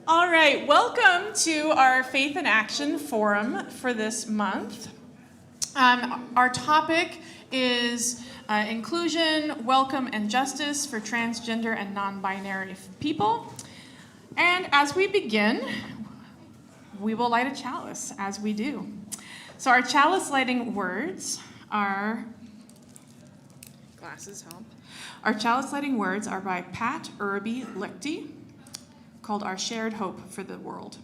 All right, welcome to our Faith in Action Forum for this month. Our topic is inclusion, welcome, and justice for transgender and non-binary people. And as we begin, we will light a chalice, as we do. So our chalice lighting words are, glasses help. Our chalice lighting words are by Pat Irby Lichty, called Our Shared Hope for the World.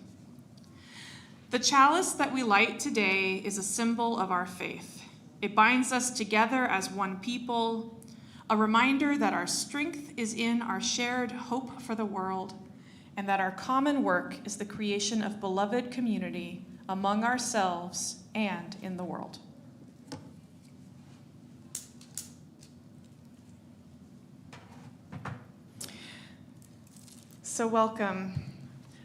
The chalice that we light today is a symbol of our faith. It binds us together as one people, a reminder that our strength is in our shared hope for the world, and that our common work is the creation of beloved community among ourselves and in the world. So welcome.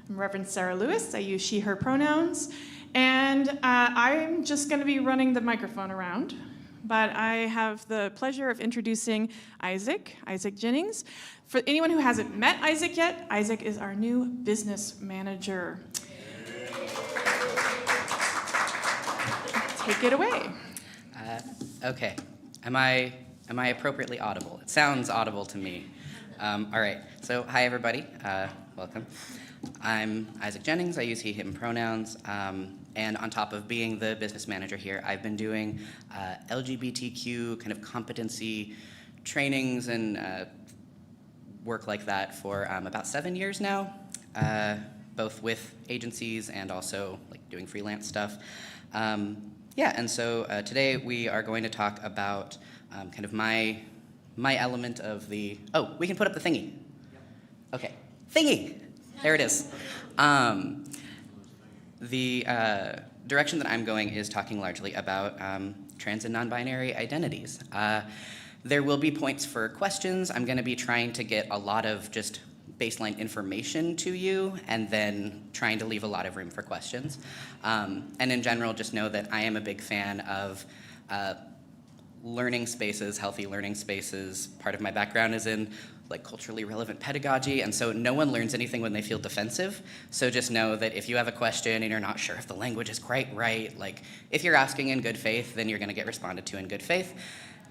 I'm Reverend Sarah Lewis. I use she, her pronouns. And I'm just going to be running the microphone around. But I have the pleasure of introducing Isaac Jennings. For anyone who hasn't met Isaac yet, Isaac is our new business manager. Take it away. Okay. Am I appropriately audible? It sounds audible to me. All right, so hi everybody, welcome. I'm Isaac Jennings, I use he, him pronouns, and on top of being the business manager here, I've been doing LGBTQ kind of competency trainings and work like that for about 7 years now, both with agencies and also like doing freelance stuff. And so today we are going to talk about kind of my element of the, oh, we can put up the thingy. Okay, thingy, there it is. The direction that I'm going is talking largely about trans and non-binary identities. There will be points for questions. I'm gonna be trying to get a lot of just baseline information to you and then trying to leave a lot of room for questions. And in general, just know that I am a big fan of learning spaces, healthy learning spaces. Part of my background is in like culturally relevant pedagogy, and so no one learns anything when they feel defensive. So just know that if you have a question and you're not sure if the language is quite right, like if you're asking in good faith, then you're gonna get responded to in good faith.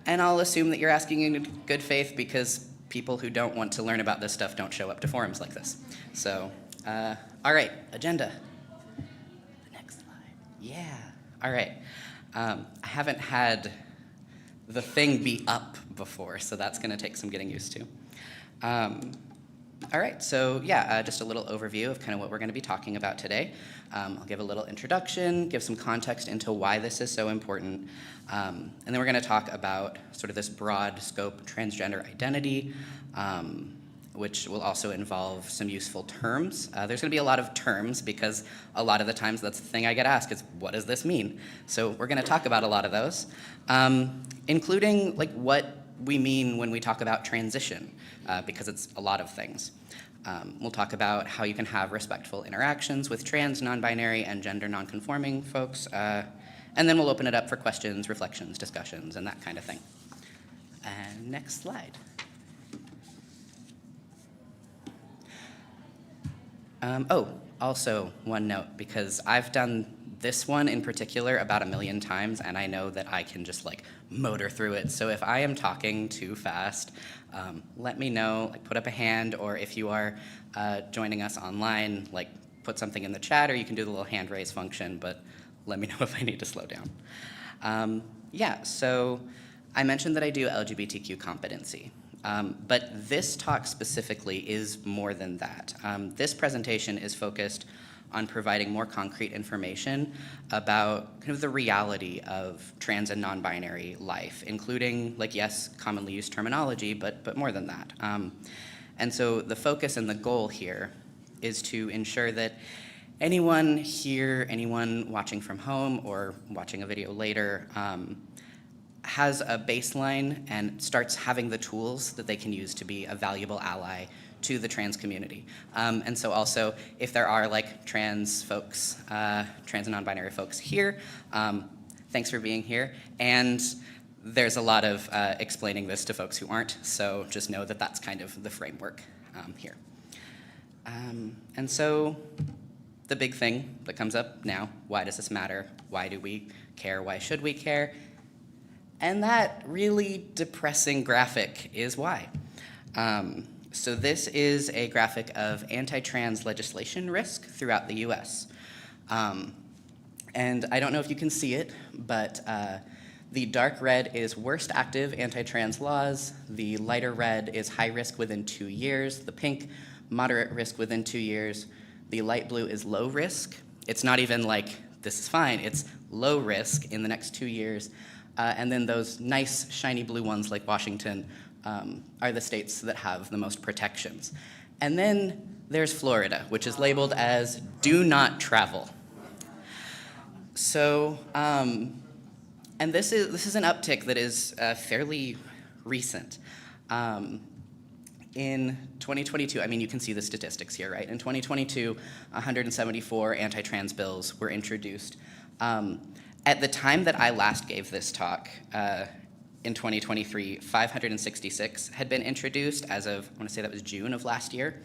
And I'll assume that you're asking in good faith because people who don't want to learn about this stuff don't show up to forums like this. So, all right, agenda. The next slide, yeah, all right. I haven't had the thing be up before, so that's gonna take some getting used to. All right, so yeah, just a little overview of kind of what we're gonna be talking about today. I'll give a little introduction, give some context into why this is so important, and then we're gonna talk about sort of this broad scope transgender identity, which will also involve some useful terms. There's gonna be a lot of terms because a lot of the times that's the thing I get asked is, what does this mean? So we're gonna talk about a lot of those, including like what we mean when we talk about transition, because it's a lot of things. We'll talk about how you can have respectful interactions with trans, non-binary, and gender non-conforming folks, and then we'll open it up for questions, reflections, discussions, and that kind of thing. And next slide. Also one note, because I've done this one in particular about 1 million times, and I know that I can just like motor through it. So if I am talking too fast, let me know, like put up a hand, or if you are joining us online, like put something in the chat, or you can do the little hand raise function, but let me know if I need to slow down. So I mentioned that I do LGBTQ competency. But this talk specifically is more than that. This presentation is focused on providing more concrete information about kind of the reality of trans and non-binary life, including, like, yes, commonly used terminology, but more than that. And so the focus and the goal here is to ensure that anyone here, anyone watching from home or watching a video later, has a baseline and starts having the tools that they can use to be a valuable ally to the trans community. And so also, if there are like trans folks, trans and non-binary folks here, thanks for being here. And there's a lot of explaining this to folks who aren't, so just know that that's kind of the framework here. And so the big thing that comes up now, why does this matter? Why do we care? Why should we care? And that really depressing graphic is why. So this is a graphic of anti-trans legislation risk throughout the US. And I don't know if you can see it, but the dark red is worst active anti-trans laws. The lighter red is high risk within 2 years. The pink, moderate risk within 2 years. The light blue is low risk. It's not even like, this is fine. It's low risk in the next 2 years. And then those nice, shiny blue ones like Washington are the states that have the most protections. And then there's Florida, which is labeled as do not travel. So, and this is an uptick that is fairly recent. In 2022, I mean, you can see the statistics here, right? In 2022, 174 anti-trans bills were introduced. At the time that I last gave this talk, in 2023, 566 had been introduced as of, I want to say that was June of last year.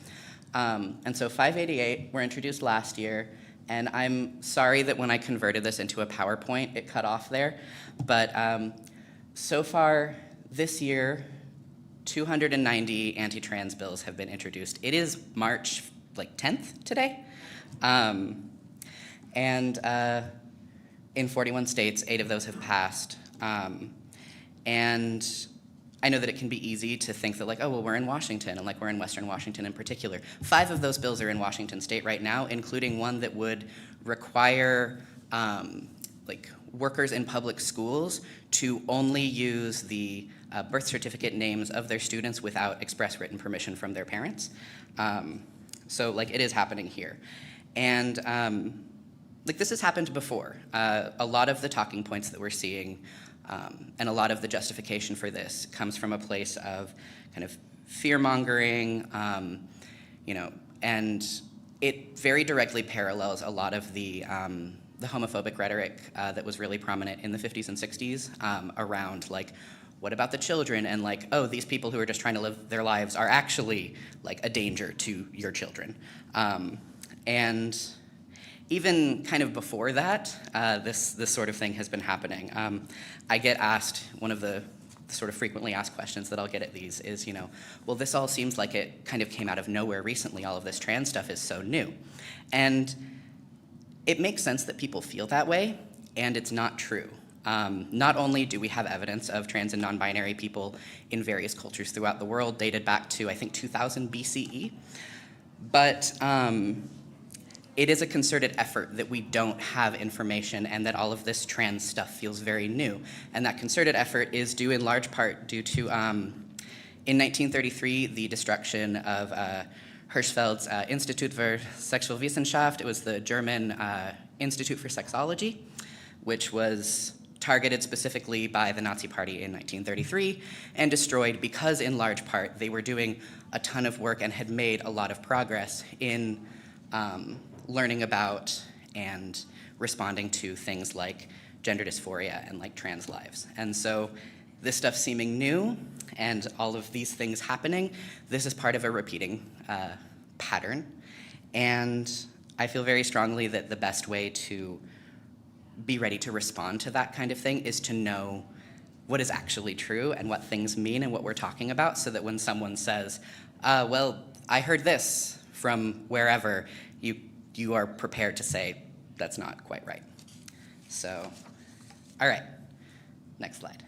And so 588 were introduced last year, and I'm sorry that when I converted this into a PowerPoint, it cut off there. But so far this year, 290 anti-trans bills have been introduced. It is March 10th today. And in 41 states, 8 of those have passed. And I know that it can be easy to think that oh, well, we're in Washington, and we're in Western Washington in particular. 5 of those bills are in Washington state right now, including one that would require workers in public schools to only use the birth certificate names of their students without express written permission from their parents. So it is happening here. And this has happened before. A lot of the talking points that we're seeing and a lot of the justification for this comes from a place of kind of fear-mongering, and it very directly parallels a lot of the homophobic rhetoric that was really prominent in the 50s and 60s around what about the children, and oh, these people who are just trying to live their lives are actually a danger to your children. And even kind of before that, this sort of thing has been happening. I get asked, one of the sort of frequently asked questions that I'll get at these is, well, this all seems like it kind of came out of nowhere recently. All of this trans stuff is so new. And it makes sense that people feel that way, and it's not true. Not only do we have evidence of trans and non-binary people in various cultures throughout the world, dated back to, I think, 2000 BCE, but it is a concerted effort that we don't have information, and that all of this trans stuff feels very new. And that concerted effort is due in large part due to, in 1933, the destruction of Hirschfeld's Institut für Sexualwissenschaft. It was the German Institute for Sexology, which was targeted specifically by the Nazi Party in 1933 and destroyed because, in large part, they were doing a ton of work and had made a lot of progress in learning about and responding to things like gender dysphoria and trans lives. And so this stuff seeming new and all of these things happening, this is part of a repeating pattern. And I feel very strongly that the best way to be ready to respond to that kind of thing is to know what is actually true and what things mean and what we're talking about, so that when someone says, well, I heard this from wherever, you are prepared to say, that's not quite right. So, all right, next slide.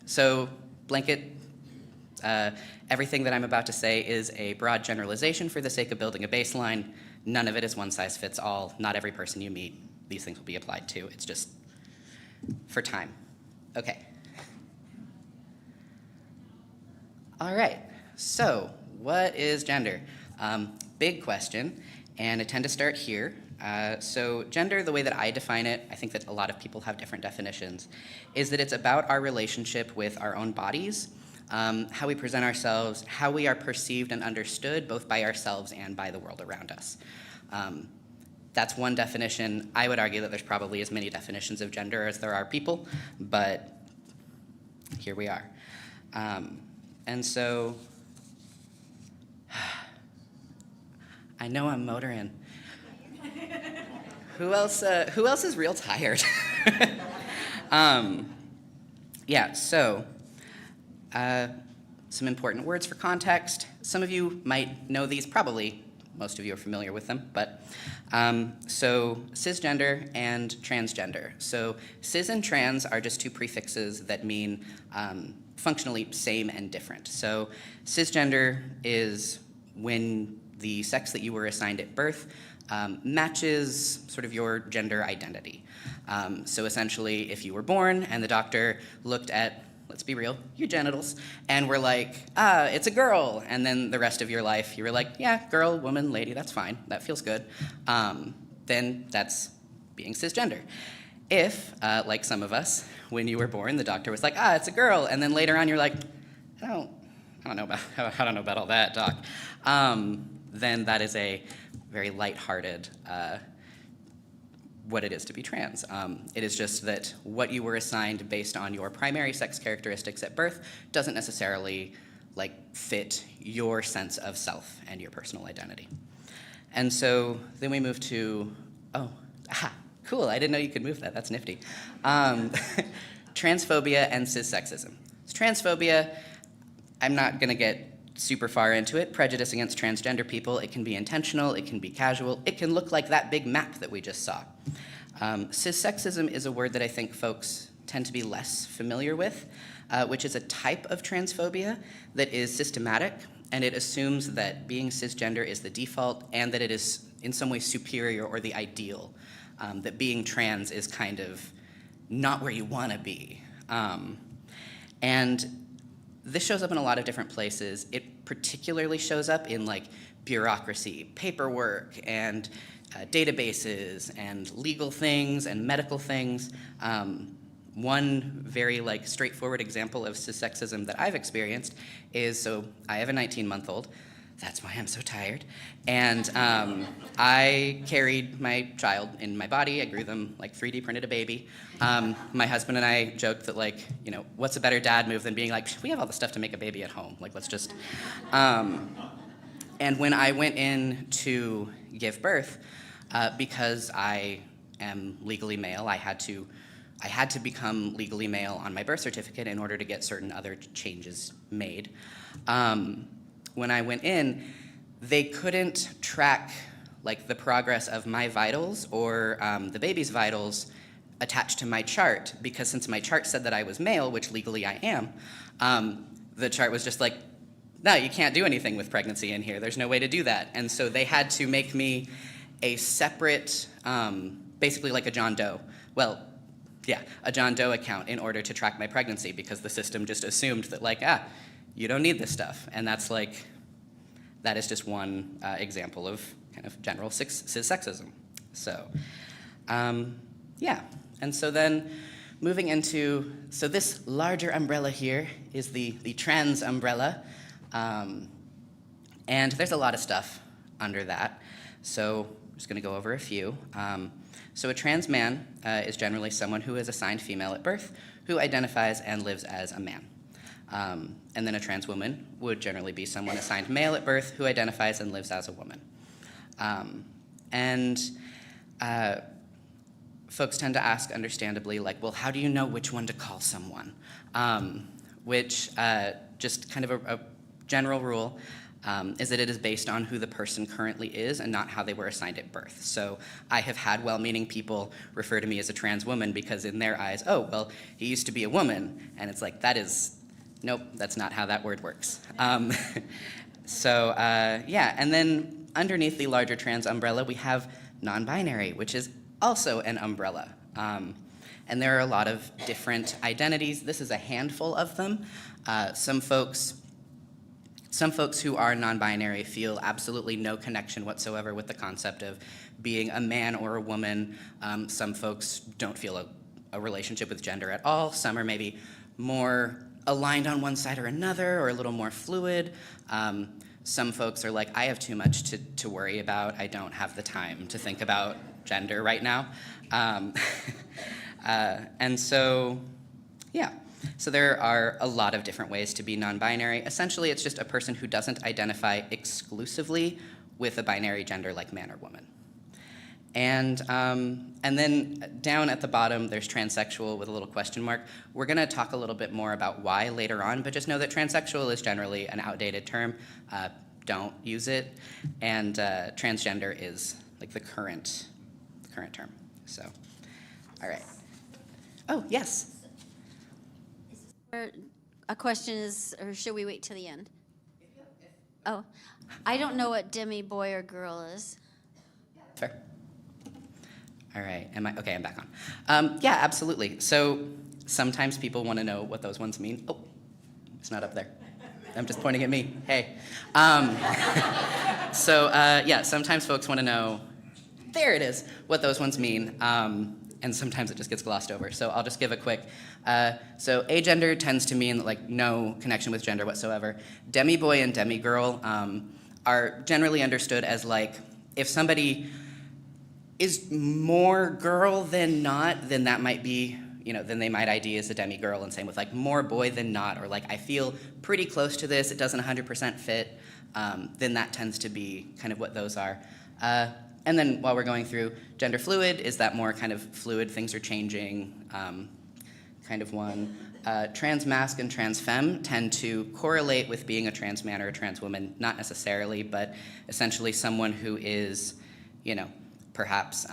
So blanket, everything that I'm about to say is a broad generalization for the sake of building a baseline. None of it is one size fits all. Not every person you meet, these things will be applied to. It's just for time. Okay. All right, so what is gender? Big question, and I tend to start here. So gender, the way that I define it, I think that a lot of people have different definitions, is that it's about our relationship with our own bodies, how we present ourselves, how we are perceived and understood both by ourselves and by the world around us. That's one definition. I would argue that there's probably as many definitions of gender as there are people, but here we are. And so I know I'm motoring. Who else is real tired? Yeah, so some important words for context. Some of you might know these, probably most of you are familiar with them, but so cisgender and transgender. So cis and trans are just two prefixes that mean functionally same and different. So cisgender is when the sex that you were assigned at birth matches sort of your gender identity. So essentially, if you were born and the doctor looked at, let's be real, your genitals, and were like, it's a girl, and then the rest of your life you were like, yeah, girl, woman, lady, that's fine, that feels good, then that's being cisgender. If, like some of us, when you were born, the doctor was like, it's a girl, and then later on you're like, I don't know about all that, doc, then that is a very lighthearted what it is to be trans. It is just that what you were assigned based on your primary sex characteristics at birth doesn't necessarily fit your sense of self and your personal identity. And so then we move to, cool, I didn't know you could move that, that's nifty. Transphobia and cissexism. So transphobia, I'm not gonna get super far into it. Prejudice against transgender people, it can be intentional, it can be casual, it can look like that big map that we just saw. Cissexism is a word that I think folks tend to be less familiar with, which is a type of transphobia that is systematic, and it assumes that being cisgender is the default and that it is in some way superior or the ideal, that being trans is kind of not where you want to be. And this shows up in a lot of different places. It particularly shows up in bureaucracy, paperwork, and databases, and legal things, and medical things. One very straightforward example of cissexism that I've experienced is, so I have a 19-month-old. That's why I'm so tired. And I carried my child in my body. I grew them, 3D printed a baby. My husband and I joked that, what's a better dad move than being like, we have all the stuff to make a baby at home. Let's just... And when I went in to give birth, because I am legally male, I had to become legally male on my birth certificate in order to get certain other changes made. When I went in, they couldn't track the progress of my vitals or the baby's vitals attached to my chart, because since my chart said that I was male, which legally I am, the chart was just no, you can't do anything with pregnancy in here. There's no way to do that. And so they had to make me a separate, basically like a John Doe. Well, yeah, a John Doe account in order to track my pregnancy, because the system just assumed that you don't need this stuff. And that's that is just one example of kind of general cissexism. So, yeah. And so then moving into, so this larger umbrella here is the trans umbrella. And there's a lot of stuff under that. So I'm just gonna go over a few. So a trans man is generally someone who is assigned female at birth, who identifies and lives as a man. And then a trans woman would generally be someone assigned male at birth who identifies and lives as a woman. Folks tend to ask, understandably, well, how do you know which one to call someone? Which, just kind of a general rule, is that it is based on who the person currently is and not how they were assigned at birth. So I have had well-meaning people refer to me as a trans woman because in their eyes, oh, well, he used to be a woman. And it's nope, that's not how that word works. Yeah, and then underneath the larger trans umbrella, we have non-binary, which is also an umbrella. And there are a lot of different identities. This is a handful of them. Some folks who are non-binary feel absolutely no connection whatsoever with the concept of being a man or a woman. Some folks don't feel a relationship with gender at all. Some are maybe more aligned on one side or another, or a little more fluid. Some folks are I have too much to worry about. I don't have the time to think about gender right now. And so, yeah. So there are a lot of different ways to be non-binary. Essentially, it's just a person who doesn't identify exclusively with a binary gender like man or woman. And then down at the bottom, there's transsexual with a little question mark. We're going to talk a little bit more about why later on, but just know that transsexual is generally an outdated term. Don't use it. And transgender is like the current term. So, all right. Oh, yes. A question is, or should we wait till the end? Oh, I don't know what demi boy or girl is. Fair. All right, okay, I'm back on. Yeah, absolutely. So sometimes people want to know what those ones mean. Oh, it's not up there. I'm just pointing at me, hey. Yeah, sometimes folks want to know, there it is, what those ones mean. And sometimes it just gets glossed over. So I'll just give a quick, so agender tends to mean like no connection with gender whatsoever. Demi-boy and demi-girl are generally understood as like, if somebody is more girl than not, then that might be, then they might ID as a demi-girl, and same with like more boy than not, or like I feel pretty close to this, it doesn't 100% fit, then that tends to be kind of what those are. And then while we're going through, gender fluid is that more kind of fluid, things are changing kind of one. Trans masc and trans femme tend to correlate with being a trans man or a trans woman, not necessarily, but essentially someone who is, perhaps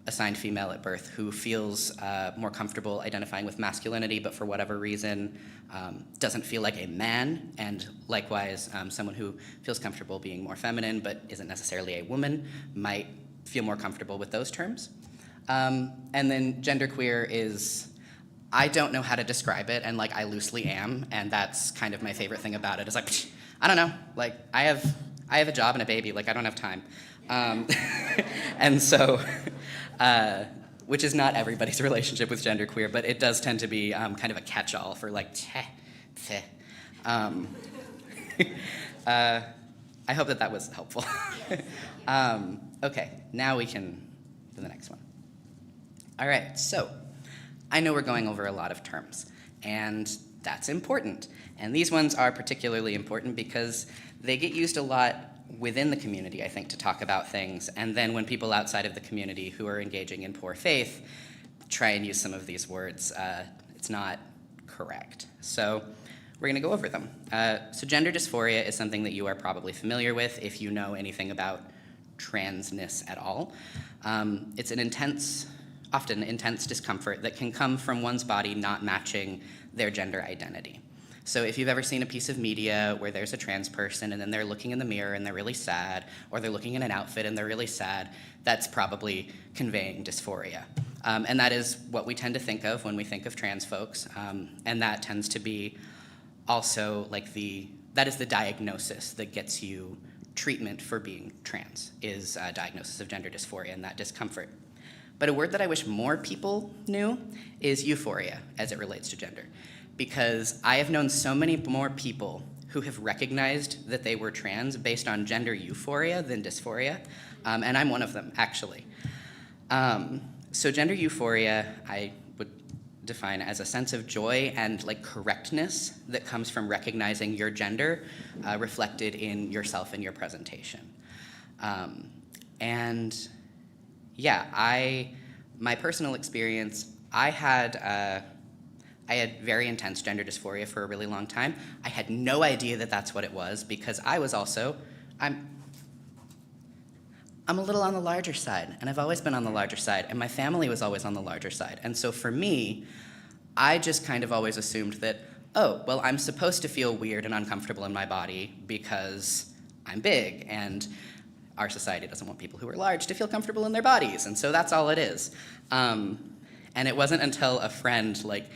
assigned female at birth, who feels more comfortable identifying with masculinity, but for whatever reason doesn't feel like a man, and likewise someone who feels comfortable being more feminine but isn't necessarily a woman might feel more comfortable with those terms. And then genderqueer is, I don't know how to describe it, and like I loosely am, and that's kind of my favorite thing about it. Is like, I don't know, like I have a job and a baby, like I don't have time. And so, which is not everybody's relationship with genderqueer, but it does tend to be kind of a catch-all for like, I hope that was helpful. Okay, now we can do the next one. All right, so I know we're going over a lot of terms, and that's important. And these ones are particularly important because they get used a lot within the community, I think, to talk about things, and then when people outside of the community who are engaging in poor faith try and use some of these words, it's not correct. So we're going to go over them. So gender dysphoria is something that you are probably familiar with if you know anything about transness at all. It's an often intense discomfort that can come from one's body not matching their gender identity. So if you've ever seen a piece of media where there's a trans person and then they're looking in the mirror and they're really sad, or they're looking in an outfit and they're really sad, that's probably conveying dysphoria. And that is what we tend to think of when we think of trans folks. And that tends to be also like that is the diagnosis that gets you treatment for being trans, is a diagnosis of gender dysphoria and that discomfort. But a word that I wish more people knew is euphoria as it relates to gender. Because I have known so many more people who have recognized that they were trans based on gender euphoria than dysphoria, and I'm one of them, actually. So gender euphoria, I would define as a sense of joy and like correctness that comes from recognizing your gender reflected in yourself and your presentation. And yeah, my personal experience, I had very intense gender dysphoria for a really long time. I had no idea that that's what it was because I was also, I'm a little on the larger side, and I've always been on the larger side, and my family was always on the larger side. And so for me, I just kind of always assumed that, oh, well, I'm supposed to feel weird and uncomfortable in my body because I'm big, and our society doesn't want people who are large to feel comfortable in their bodies, and so that's all it is. And it wasn't until a friend, like,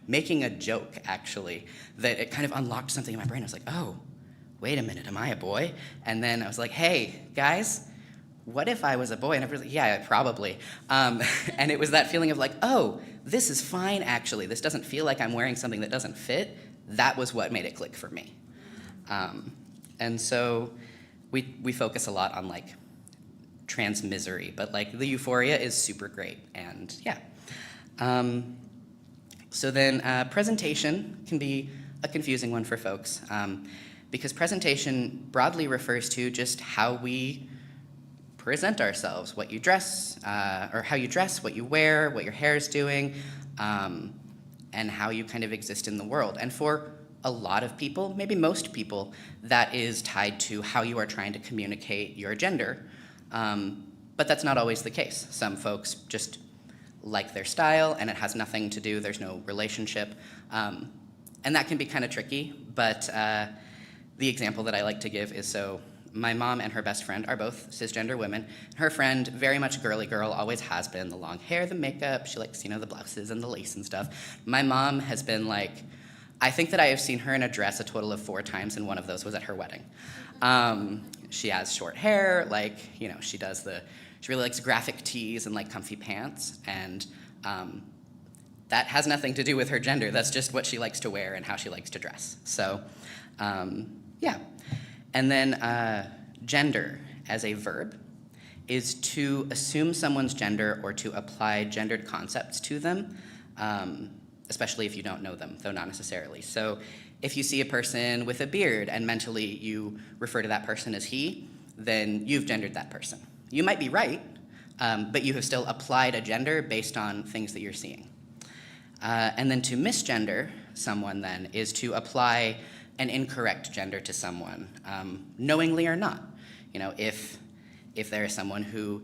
making a joke, actually, that it kind of unlocked something in my brain. I was like, oh, wait a minute, am I a boy? And then I was like, hey, guys, what if I was a boy? And everybody's like, yeah, probably. And it was that feeling of like, oh, this is fine, actually. This doesn't feel like I'm wearing something that doesn't fit. That was what made it click for me. And so we focus a lot on like trans misery, but like the euphoria is super great, and yeah. So then presentation can be a confusing one for folks. because presentation broadly refers to just how we present ourselves, what you dress, or how you dress, what you wear, what your hair is doing, and how you kind of exist in the world. And for a lot of people, maybe most people, that is tied to how you are trying to communicate your gender. But that's not always the case. Some folks just like their style, and it has nothing to do, there's no relationship. And that can be kind of tricky, but the example that I like to give is, so my mom and her best friend are both cisgender women. Her friend, very much girly girl, always has been. The long hair, the makeup, she likes, the blouses and the lace and stuff. My mom has been like, I think that I have seen her in a dress a total of 4 times, and one of those was at her wedding. She has short hair, like, she really likes graphic tees and like comfy pants, and that has nothing to do with her gender. That's just what she likes to wear and how she likes to dress. So, yeah. And then gender as a verb is to assume someone's gender or to apply gendered concepts to them, especially if you don't know them, though not necessarily. So if you see a person with a beard and mentally you refer to that person as he, then you've gendered that person. You might be right, but you have still applied a gender based on things that you're seeing. And then to misgender someone then is to apply an incorrect gender to someone, knowingly or not. If there is someone who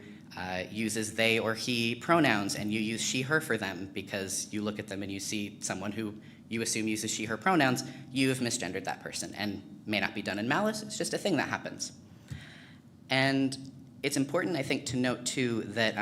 uses they or he pronouns and you use she, her for them because you look at them and you see someone who you assume uses she, her pronouns, you have misgendered that person, and may not be done in malice, it's just a thing that happens. And it's important, I think, to note too that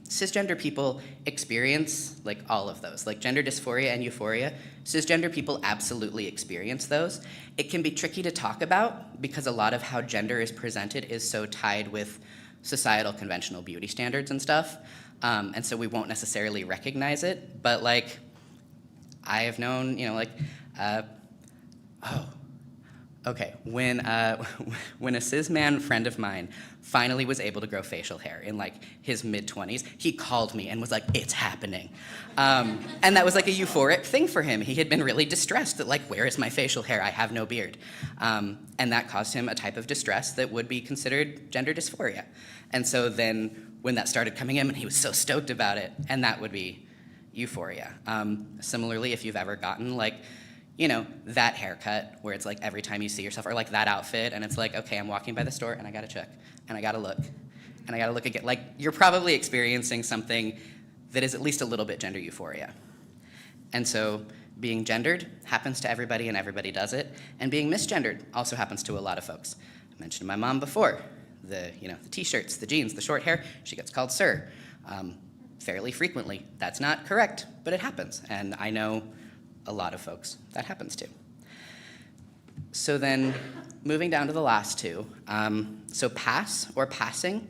cisgender people experience like all of those, like gender dysphoria and euphoria. Cisgender people absolutely experience those. It can be tricky to talk about because a lot of how gender is presented is so tied with societal conventional beauty standards and stuff. And so we won't necessarily recognize it, but like I have known, when a cis man friend of mine finally was able to grow facial hair in like his mid-20s, he called me and was like, it's happening. And that was like a euphoric thing for him. He had been really distressed that like, where is my facial hair? I have no beard. And that caused him a type of distress that would be considered gender dysphoria. And so then when that started coming in, he was so stoked about it, and that would be euphoria. Similarly, if you've ever gotten like, that haircut where it's like every time you see yourself, or like that outfit, and it's like, okay, I'm walking by the store and I gotta check, and I gotta look, and I gotta look again. Like, you're probably experiencing something that is at least a little bit gender euphoria. And so being gendered happens to everybody and everybody does it, and being misgendered also happens to a lot of folks. I mentioned my mom before, the t-shirts, the jeans, the short hair, she gets called sir fairly frequently. That's not correct, but it happens, and I know a lot of folks that happens to. So then, moving down to the last two, so pass or passing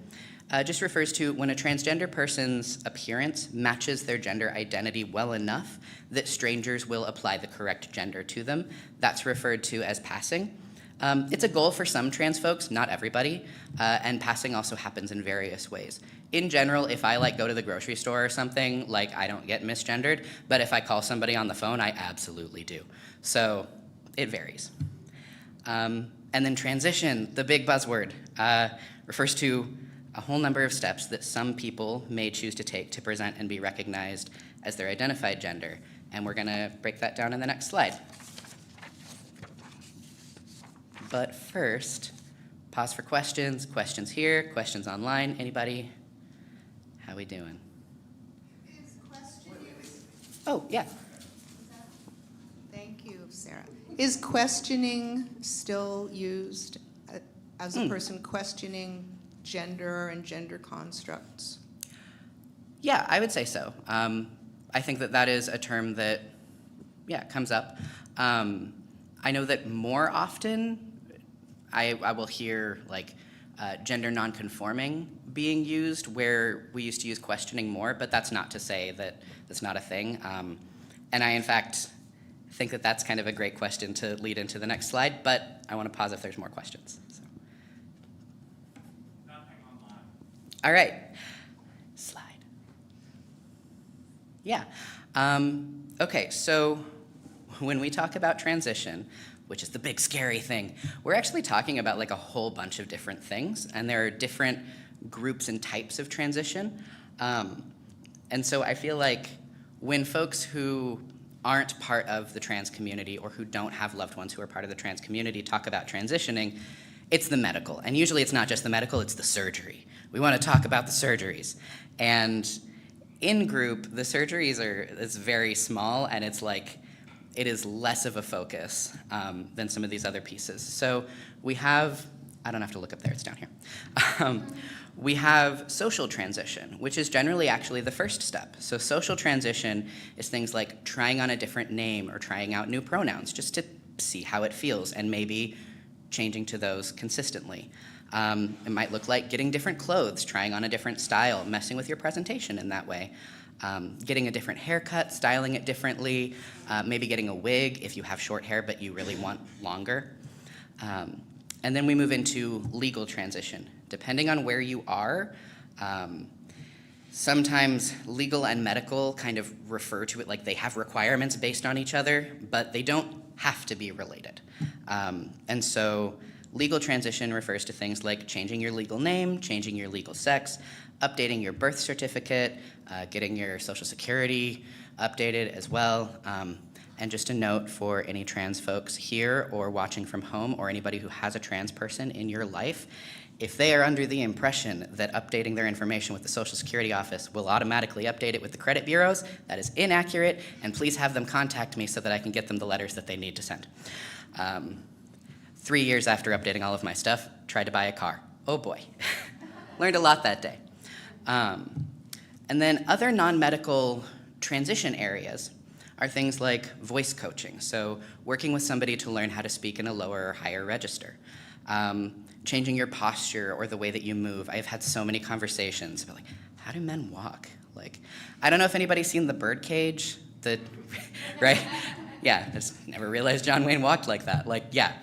just refers to when a transgender person's appearance matches their gender identity well enough that strangers will apply the correct gender to them. That's referred to as passing. It's a goal for some trans folks, not everybody, and passing also happens in various ways. In general, if I go to the grocery store or something, I don't get misgendered, but if I call somebody on the phone, I absolutely do. So it varies. And then transition, the big buzzword, refers to a whole number of steps that some people may choose to take to present and be recognized as their identified gender. And we're gonna break that down in the next slide. But first, pause for questions. Questions here, questions online. Anybody? How we doing? Oh, yeah. Thank you, Sarah. Is questioning still used as a person questioning gender and gender constructs? Yeah, I would say so. I think that is a term that, comes up. I know that more often I will hear gender nonconforming being used, where we used to use questioning more, but that's not to say that that's not a thing. And I, in fact, think that that's kind of a great question to lead into the next slide, but I want to pause if there's more questions. So. Nothing online. All right. Slide. Yeah. Okay, so when we talk about transition, which is the big scary thing. We're actually talking about like a whole bunch of different things, and there are different groups and types of transition. And so I feel like when folks who aren't part of the trans community or who don't have loved ones who are part of the trans community talk about transitioning, it's the medical. And usually it's not just the medical, it's the surgery. We want to talk about the surgeries. And in group, the surgeries it's very small, and it's like, it is less of a focus than some of these other pieces. So we have, I don't have to look up there, it's down here. We have social transition, which is generally actually the first step. So social transition is things like trying on a different name or trying out new pronouns just to see how it feels and maybe changing to those consistently. It might look like getting different clothes, trying on a different style, messing with your presentation in that way. Getting a different haircut, styling it differently, maybe getting a wig if you have short hair but you really want longer. And then we move into legal transition. Depending on where you are, sometimes legal and medical kind of refer to it like they have requirements based on each other, but they don't have to be related. And so legal transition refers to things like changing your legal name, changing your legal sex, updating your birth certificate, getting your Social Security updated as well. And just a note for any trans folks here or watching from home or anybody who has a trans person in your life, if they are under the impression that updating their information with the Social Security office will automatically update it with the credit bureaus, that is inaccurate, and please have them contact me so that I can get them the letters that they need to send. 3 years after updating all of my stuff, tried to buy a car. Oh boy. Learned a lot that day. And then other non-medical transition areas are things like voice coaching, so working with somebody to learn how to speak in a lower or higher register. Changing your posture or the way that you move. I've had so many conversations about like, how do men walk? Like, I don't know if anybody's seen The Birdcage, right? Yeah, I just never realized John Wayne walked like that. Like, yeah,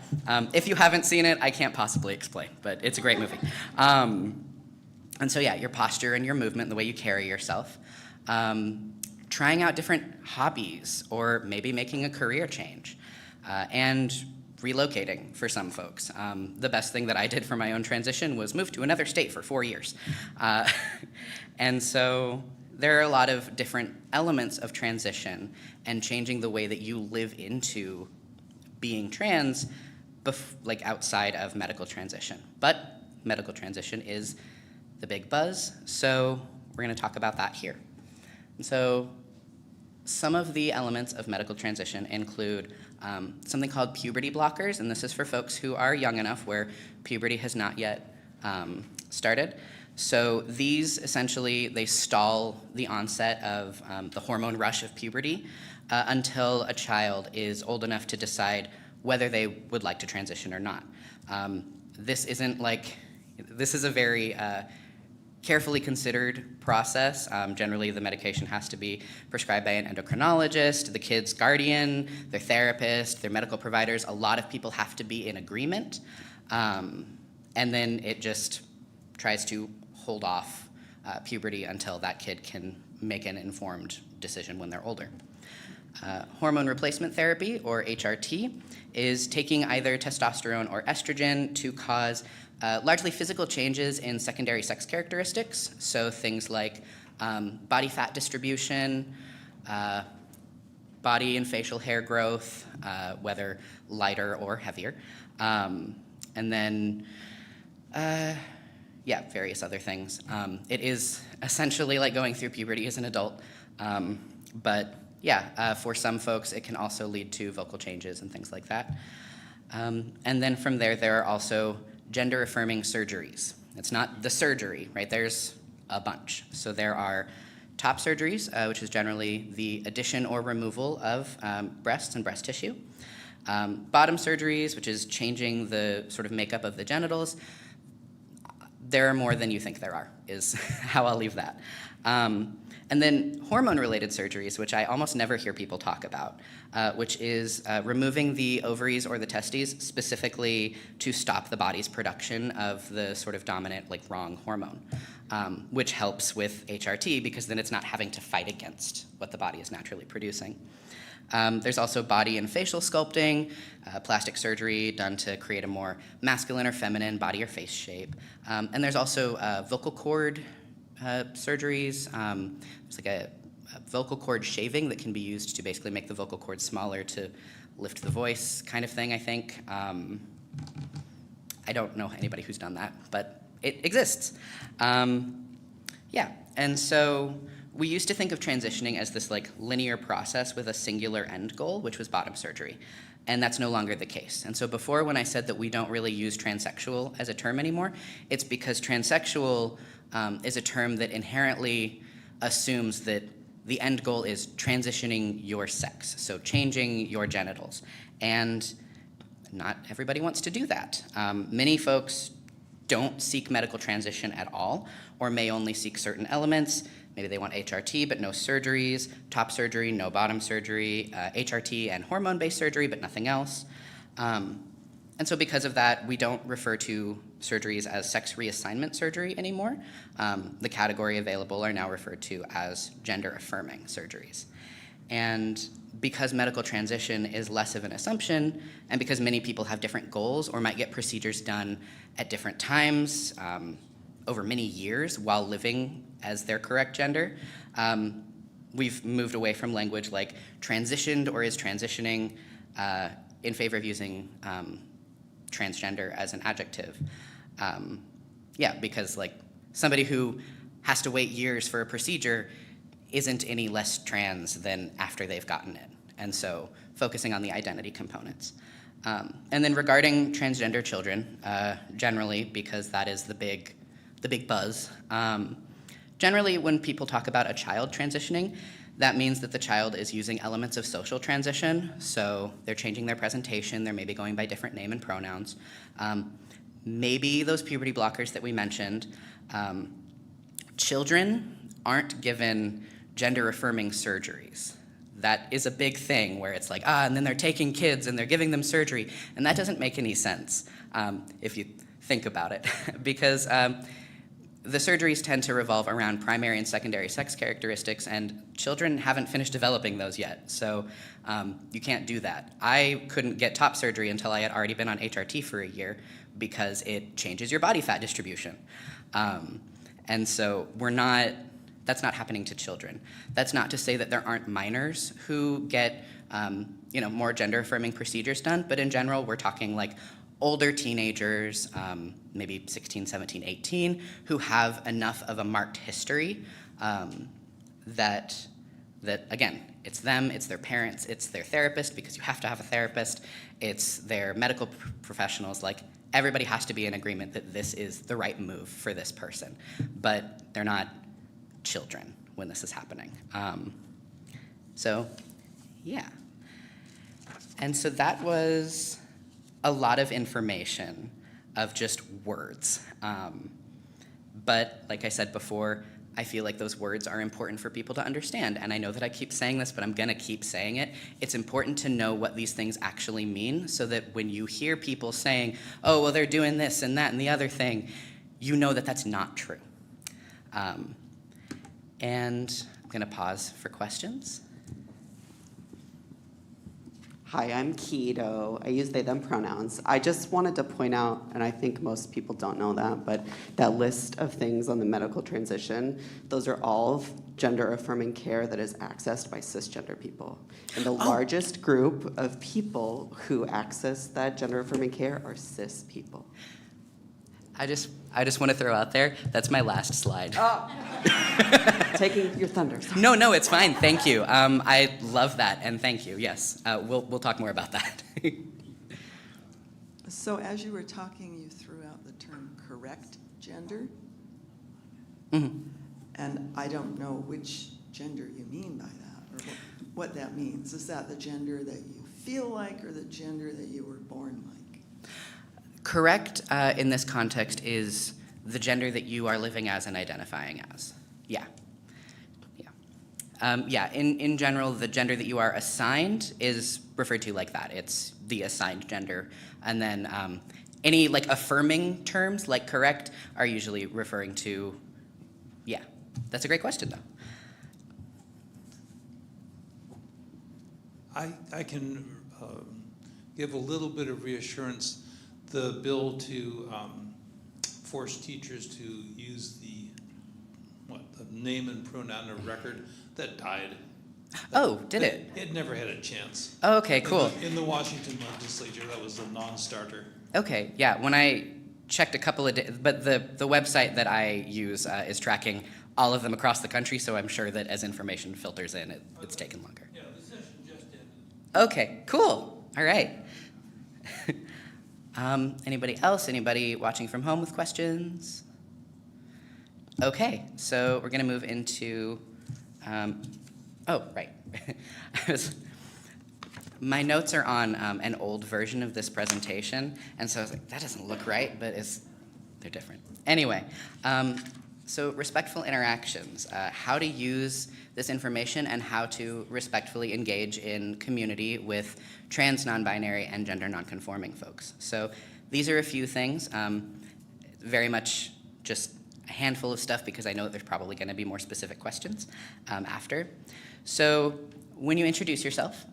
if you haven't seen it, I can't possibly explain, but it's a great movie. And so yeah, your posture and your movement, the way you carry yourself. Trying out different hobbies or maybe making a career change. And relocating for some folks. The best thing that I did for my own transition was move to another state for 4 years. And so there are a lot of different elements of transition and changing the way that you live into being trans, like outside of medical transition. But medical transition is the big buzz, so we're gonna talk about that here. And so some of the elements of medical transition include something called puberty blockers, and this is for folks who are young enough where puberty has not yet started. So these essentially, they stall the onset of the hormone rush of puberty until a child is old enough to decide whether they would like to transition or not. This is a very carefully considered process. Generally, the medication has to be prescribed by an endocrinologist, the kid's guardian, their therapist, their medical providers. A lot of people have to be in agreement. And then it just tries to hold off puberty until that kid can make an informed decision when they're older. Hormone replacement therapy, or HRT, is taking either testosterone or estrogen to cause largely physical changes in secondary sex characteristics, so things like body fat distribution, body and facial hair growth, whether lighter or heavier, and then, yeah, various other things. It is essentially like going through puberty as an adult, but yeah, for some folks, it can also lead to vocal changes and things like that. And then from there are also gender-affirming surgeries. It's not the surgery, right? There's a bunch. So there are top surgeries, which is generally the addition or removal of breasts and breast tissue. Bottom surgeries, which is changing the sort of makeup of the genitals. There are more than you think there are, is how I'll leave that. And then hormone-related surgeries, which I almost never hear people talk about, which is removing the ovaries or the testes specifically to stop the body's production of the sort of dominant, like, wrong hormone. which helps with HRT because then it's not having to fight against what the body is naturally producing. There's also body and facial sculpting, plastic surgery done to create a more masculine or feminine body or face shape. And there's also vocal cord surgeries. There's like a vocal cord shaving that can be used to basically make the vocal cord smaller to lift the voice kind of thing, I think. I don't know anybody who's done that, but it exists. Yeah, and so we used to think of transitioning as this like linear process with a singular end goal, which was bottom surgery. And that's no longer the case. And so before, when I said that we don't really use transsexual as a term anymore, it's because transsexual is a term that inherently assumes that the end goal is transitioning your sex, so changing your genitals. And not everybody wants to do that. Many folks don't seek medical transition at all, or may only seek certain elements. Maybe they want HRT, but no surgeries, top surgery, no bottom surgery, HRT and hormone-based surgery, but nothing else. And so because of that, we don't refer to surgeries as sex reassignment surgery anymore. The category available are now referred to as gender-affirming surgeries. And because medical transition is less of an assumption, and because many people have different goals or might get procedures done at different times over many years while living as their correct gender, we've moved away from language like transitioned or is transitioning in favor of using transgender as an adjective. Yeah, because like somebody who has to wait years for a procedure isn't any less trans than after they've gotten it. And so focusing on the identity components. And then regarding transgender children, generally, because that is the big buzz, generally when people talk about a child transitioning, that means that the child is using elements of social transition. So they're changing their presentation, they're maybe going by different name and pronouns. Maybe those puberty blockers that we mentioned. Children aren't given gender-affirming surgeries. That is a big thing where it's like, and then they're taking kids and they're giving them surgery. And that doesn't make any sense if you think about it. Because the surgeries tend to revolve around primary and secondary sex characteristics, and children haven't finished developing those yet. So you can't do that. I couldn't get top surgery until I had already been on HRT for a year because it changes your body fat distribution. And so that's not happening to children. That's not to say that there aren't minors who get more gender-affirming procedures done, but in general, we're talking like older teenagers, maybe 16, 17, 18, who have enough of a marked history that again, it's them, it's their parents, it's their therapist, because you have to have a therapist, it's their medical professionals, like everybody has to be in agreement that this is the right move for this person, but they're not children when this is happening. So, yeah. And so that was a lot of information of just words. But like I said before, I feel like those words are important for people to understand. And I know that I keep saying this, but I'm gonna keep saying it. It's important to know what these things actually mean so that when you hear people saying, oh, well, they're doing this and that and the other thing, you know that that's not true. And I'm gonna pause for questions. Hi, I'm Keto. I use they, them pronouns. I just wanted to point out, and I think most people don't know that, but that list of things on the medical transition, those are all gender-affirming care that is accessed by cisgender people. And the largest group of people who access that gender-affirming care are cis people. I just want to throw out there, that's my last slide. Taking your thunder. Sorry. No, it's fine. Thank you. I love that, and thank you. Yes, we'll talk more about that. So as you were talking, you threw out the term correct gender. Mm-hmm. And I don't know which gender you mean by that, or what that means. Is that the gender that you feel like, or the gender that you were born like? Correct in this context is the gender that you are living as and identifying as. Yeah. In general, the gender that you are assigned is referred to like that. It's the assigned gender. And then any like affirming terms like correct are usually referring to Yeah, that's a great question, though. I can give a little bit of reassurance. The bill to force teachers to use the name and pronoun of record, that died. Oh, did it? It never had a chance. Oh, okay, cool. In the Washington legislature, that was a non-starter. Okay, yeah, when I checked a couple of but the website that I use is tracking all of them across the country, so I'm sure that as information filters in, it's taken longer. Yeah, the session just ended. Okay, cool. All right. Anybody else? Anybody watching from home with questions? Okay, so we're going to move into, oh, right. My notes are on an old version of this presentation, and so I was like, that doesn't look right, but they're different. Anyway, so respectful interactions, how to use this information and how to respectfully engage in community with trans, non-binary, and gender non-conforming folks. So these are a few things, very much just a handful of stuff because I know that there's probably going to be more specific questions after. So when you introduce yourself,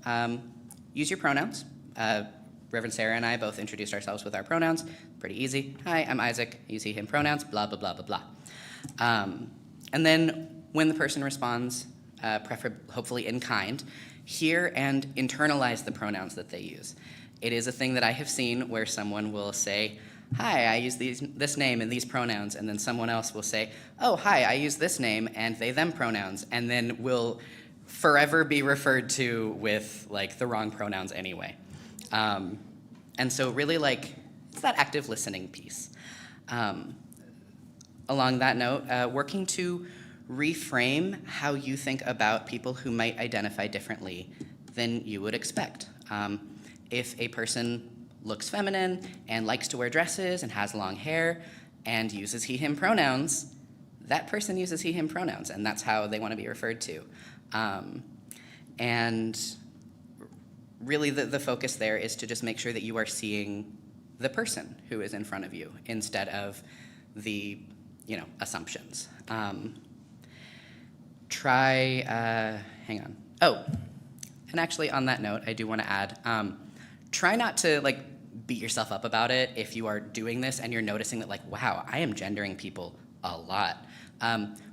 use your pronouns. Reverend Sara and I both introduced ourselves with our pronouns. Pretty easy. Hi, I'm Isaac. Use he, him pronouns, blah, blah, blah, blah, blah. And then when the person responds, hopefully in kind, hear and internalize the pronouns that they use. It is a thing that I have seen where someone will say, hi, I use this name and these pronouns, and then someone else will say, oh, hi, I use this name and they, them pronouns, and then will forever be referred to with like the wrong pronouns anyway. And so really it's that active listening piece. Along that note, working to reframe how you think about people who might identify differently than you would expect. If a person looks feminine and likes to wear dresses and has long hair and uses he, him pronouns, that person uses he, him pronouns, and that's how they want to be referred to. And really the focus there is to just make sure that you are seeing the person who is in front of you instead of the assumptions. Hang on. Oh, and actually on that note, I do want to add, try not to beat yourself up about it if you are doing this and you're noticing that wow, I am gendering people a lot.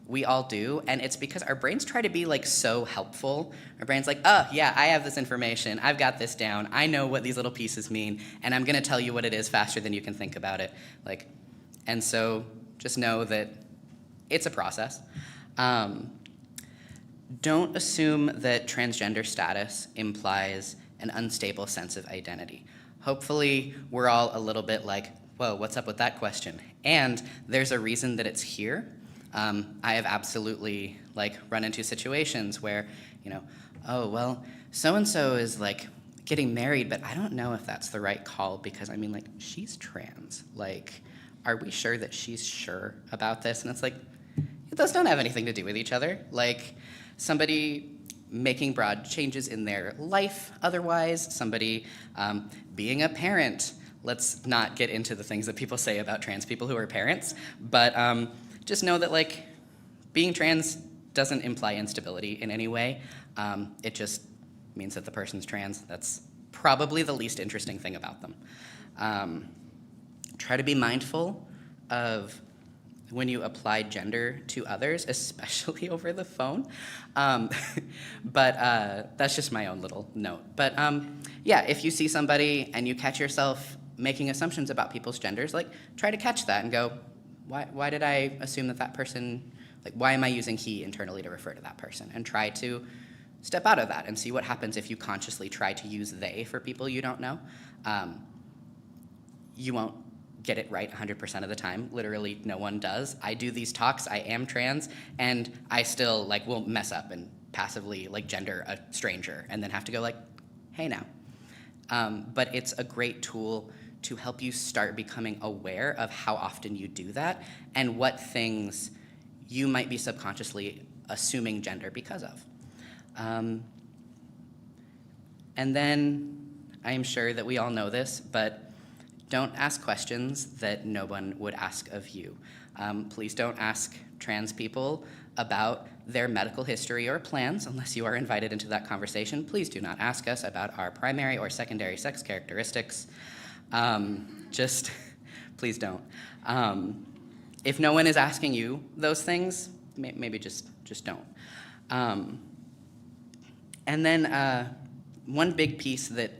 We all do, and it's because our brains try to be so helpful. Our brain's oh yeah, I have this information, I've got this down, I know what these little pieces mean, and I'm gonna tell you what it is faster than you can think about it. And so just know that it's a process. Don't assume that transgender status implies an unstable sense of identity. Hopefully, we're all a little bit whoa, what's up with that question? And there's a reason that it's here. I have absolutely run into situations where, oh, well, so-and-so is getting married, but I don't know if that's the right call because, she's trans. Are we sure that she's sure about this? And it's those don't have anything to do with each other. Somebody making broad changes in their life otherwise, somebody being a parent. Let's not get into the things that people say about trans people who are parents, but just know that being trans doesn't imply instability in any way. It just means that the person's trans. That's probably the least interesting thing about them. Try to be mindful of when you apply gender to others, especially over the phone. But that's just my own little note. But yeah, if you see somebody and you catch yourself making assumptions about people's genders, try to catch that and go, why did I assume that person, why am I using he internally to refer to that person? And try to step out of that and see what happens if you consciously try to use they for people you don't know. You won't get it right 100% of the time. Literally, no one does. I do these talks, I am trans, and I still will mess up and passively gender a stranger and then have to go hey now. But it's a great tool to help you start becoming aware of how often you do that and what things you might be subconsciously assuming gender because of. And then I'm sure that we all know this, but don't ask questions that no one would ask of you. Please don't ask trans people about their medical history or plans unless you are invited into that conversation. Please do not ask us about our primary or secondary sex characteristics. Just, please don't. If no one is asking you those things, maybe just don't. And then one big piece that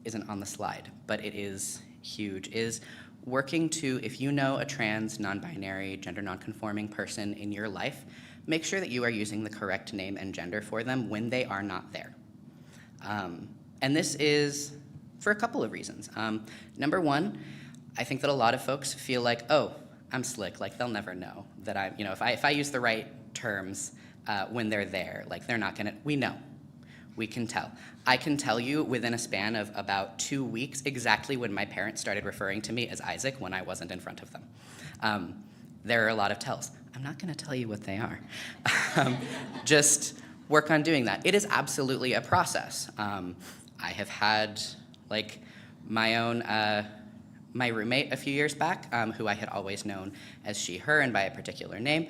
isn't on the slide, but it is huge, is working to, if you know a trans, non-binary, gender non-conforming person in your life, make sure that you are using the correct name and gender for them when they are not there. And this is for a couple of reasons. Number one, I think that a lot of folks feel like, oh, I'm slick, like they'll never know that I'm, if I use the right terms when they're there, like they're not gonna, we know. We can tell. I can tell you within a span of about 2 weeks exactly when my parents started referring to me as Isaac when I wasn't in front of them. There are a lot of tells. I'm not gonna tell you what they are. Just work on doing that. It is absolutely a process. I have had like my own, my roommate a few years back, who I had always known as she, her, and by a particular name,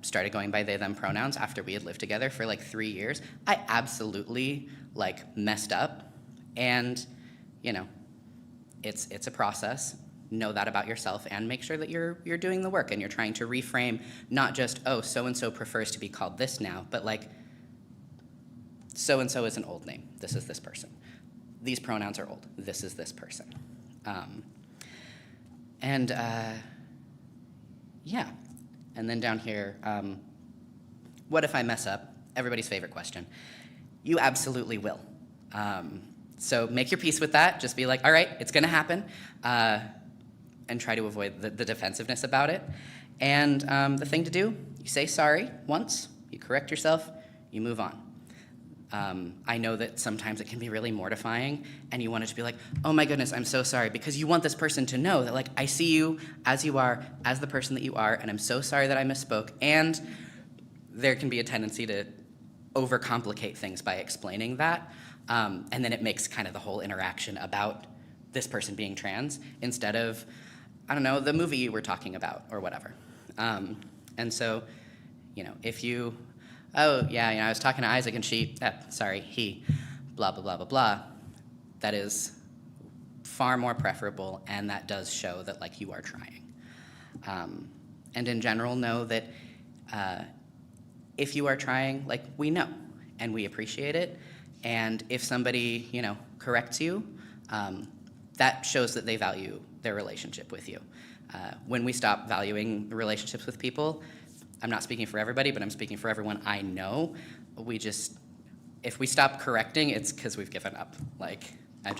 started going by they, them pronouns after we had lived together for like 3 years. I absolutely like messed up, and it's a process. Know that about yourself and make sure that you're doing the work and you're trying to reframe not just, oh, so-and-so prefers to be called this now, but like, so-and-so is an old name. This is this person. These pronouns are old. This is this person. Yeah. And then down here, what if I mess up? Everybody's favorite question. You absolutely will. So make your peace with that. Just be like, all right, it's gonna happen. And try to avoid the defensiveness about it. And the thing to do, you say sorry once, you correct yourself, you move on. I know that sometimes it can be really mortifying and you want to just be like, oh my goodness, I'm so sorry, because you want this person to know that like, I see you are, as the person that you are, and I'm so sorry that I misspoke. And there can be a tendency to overcomplicate things by explaining that. And then it makes kind of the whole interaction about this person being trans instead of, I don't know, the movie you were talking about or whatever. And so, if you, oh, yeah, I was talking to Isaac and he, blah, blah, blah, blah, blah. That is far more preferable, and that does show that, like, you are trying. And in general, know that if you are trying, like, we know, and we appreciate it, and if somebody, corrects you, that shows that they value their relationship with you. When we stop valuing relationships with people, I'm not speaking for everybody, but I'm speaking for everyone I know. If we stop correcting, it's because we've given up. Like, all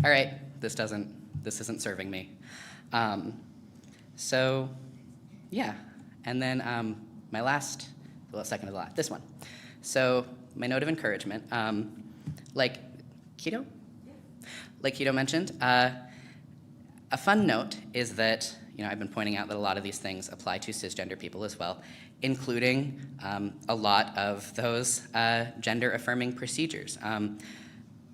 right, this isn't serving me. So, yeah. And then second to the last, this one. So, my note of encouragement, like Keto mentioned, a fun note is that, I've been pointing out that a lot of these things apply to cisgender people as well, including a lot of those gender-affirming procedures.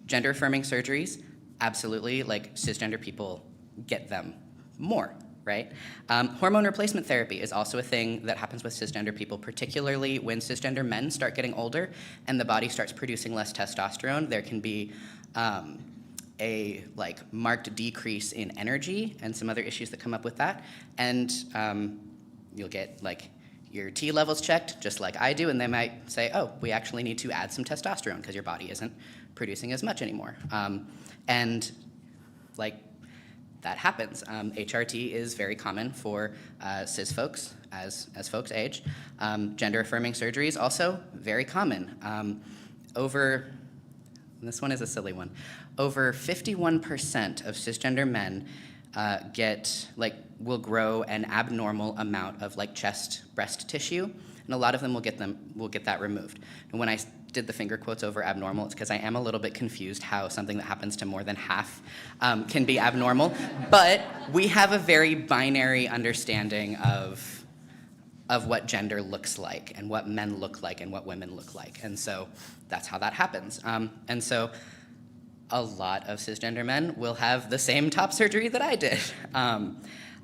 Gender-affirming surgeries, absolutely, like cisgender people get them more, right? Hormone replacement therapy is also a thing that happens with cisgender people, particularly when cisgender men start getting older and the body starts producing less testosterone. There can be a marked decrease in energy and some other issues that come up with that. And you'll get your T levels checked, just like I do, and they might say, oh, we actually need to add some testosterone because your body isn't producing as much anymore. And that happens. HRT is very common for cis folks as folks age. Gender affirming surgery is also very common. This one is a silly one. Over 51% of cisgender men will grow an abnormal amount of chest, breast tissue, and a lot of them will get that removed. And when I did the finger quotes over abnormal, it's because I am a little bit confused how something that happens to more than half can be abnormal. But we have a very binary understanding of what gender looks like and what men look like and what women look like. And so that's how that happens. And so a lot of cisgender men will have the same top surgery that I did.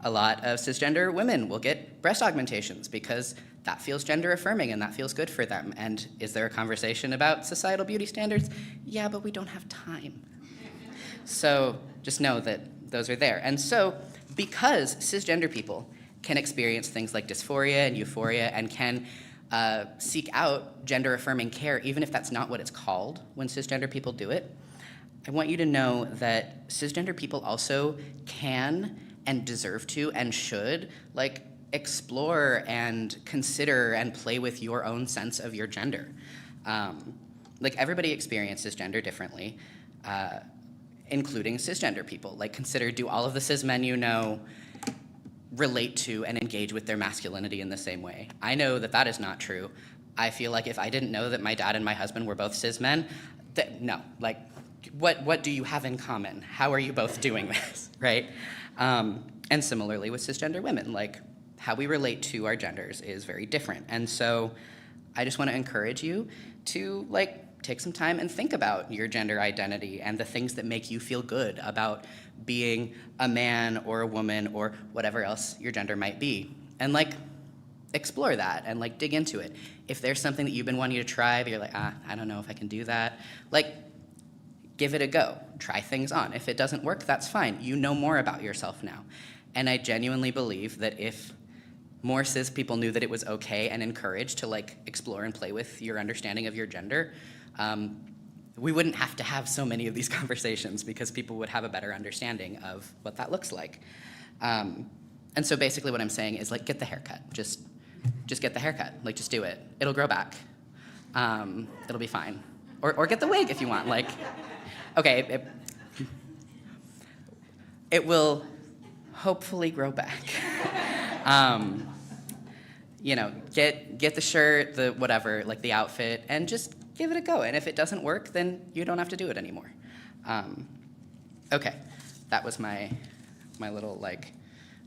A lot of cisgender women will get breast augmentations because that feels gender affirming and that feels good for them. And is there a conversation about societal beauty standards? Yeah, but we don't have time. So just know that those are there. And so because cisgender people can experience things like dysphoria and euphoria and can seek out gender affirming care, even if that's not what it's called when cisgender people do it, I want you to know that cisgender people also can and deserve to and should explore and consider and play with your own sense of your gender. Everybody experiences gender differently, including cisgender people. Consider, do all of the cis men you know relate to and engage with their masculinity in the same way? I know that that is not true. I feel like if I didn't know that my dad and my husband were both cis men, no, what do you have in common? How are you both doing this, right? And similarly with cisgender women, how we relate to our genders is very different. And so I just want to encourage you to take some time and think about your gender identity and the things that make you feel good about being a man or a woman or whatever else your gender might be. And explore that and dig into it. If there's something that you've been wanting to try, but you're I don't know if I can do that, give it a go. Try things on. If it doesn't work, that's fine. You know more about yourself now. And I genuinely believe that if more cis people knew that it was okay and encouraged to explore and play with your understanding of your gender, we wouldn't have to have so many of these conversations because people would have a better understanding of what that looks like. And so basically what I'm saying is get the haircut. Just get the haircut. Just do it. It'll grow back. It'll be fine. Or get the wig if you want. Okay, it will hopefully grow back. Get the shirt, the whatever, the outfit, and just give it a go. And if it doesn't work, then you don't have to do it anymore. Okay, that was my little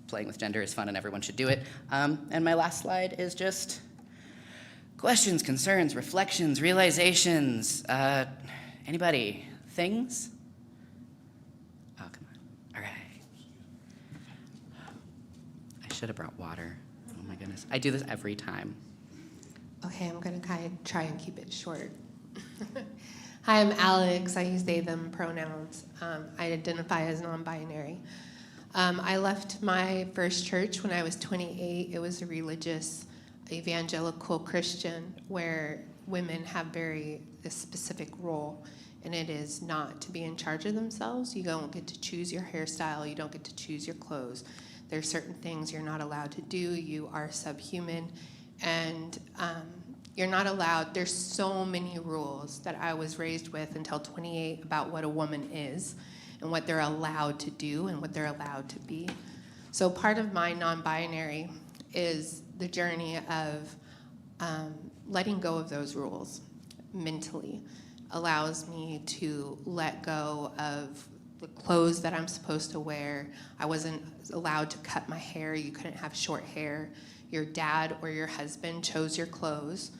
playing with gender is fun and everyone should do it. And my last slide is just questions, concerns, reflections, realizations. Anybody? Things? Oh, come on. All right. I should have brought water. Oh my goodness. I do this every time. Okay, I'm gonna try and keep it short. Hi, I'm Alex. I use they, them pronouns. I identify as non-binary. I left my first church when I was 28. It was a religious evangelical Christian where women have a specific role, and it is not to be in charge of themselves. You don't get to choose your hairstyle. You don't get to choose your clothes. There's certain things you're not allowed to do. You are subhuman, and you're not allowed. There's so many rules that I was raised with until 28 about what a woman is and what they're allowed to do and what they're allowed to be. So part of my non-binary is the journey of letting go of those rules mentally. Allows me to let go of the clothes that I'm supposed to wear. I wasn't allowed to cut my hair. You couldn't have short hair. Your dad or your husband chose your clothes.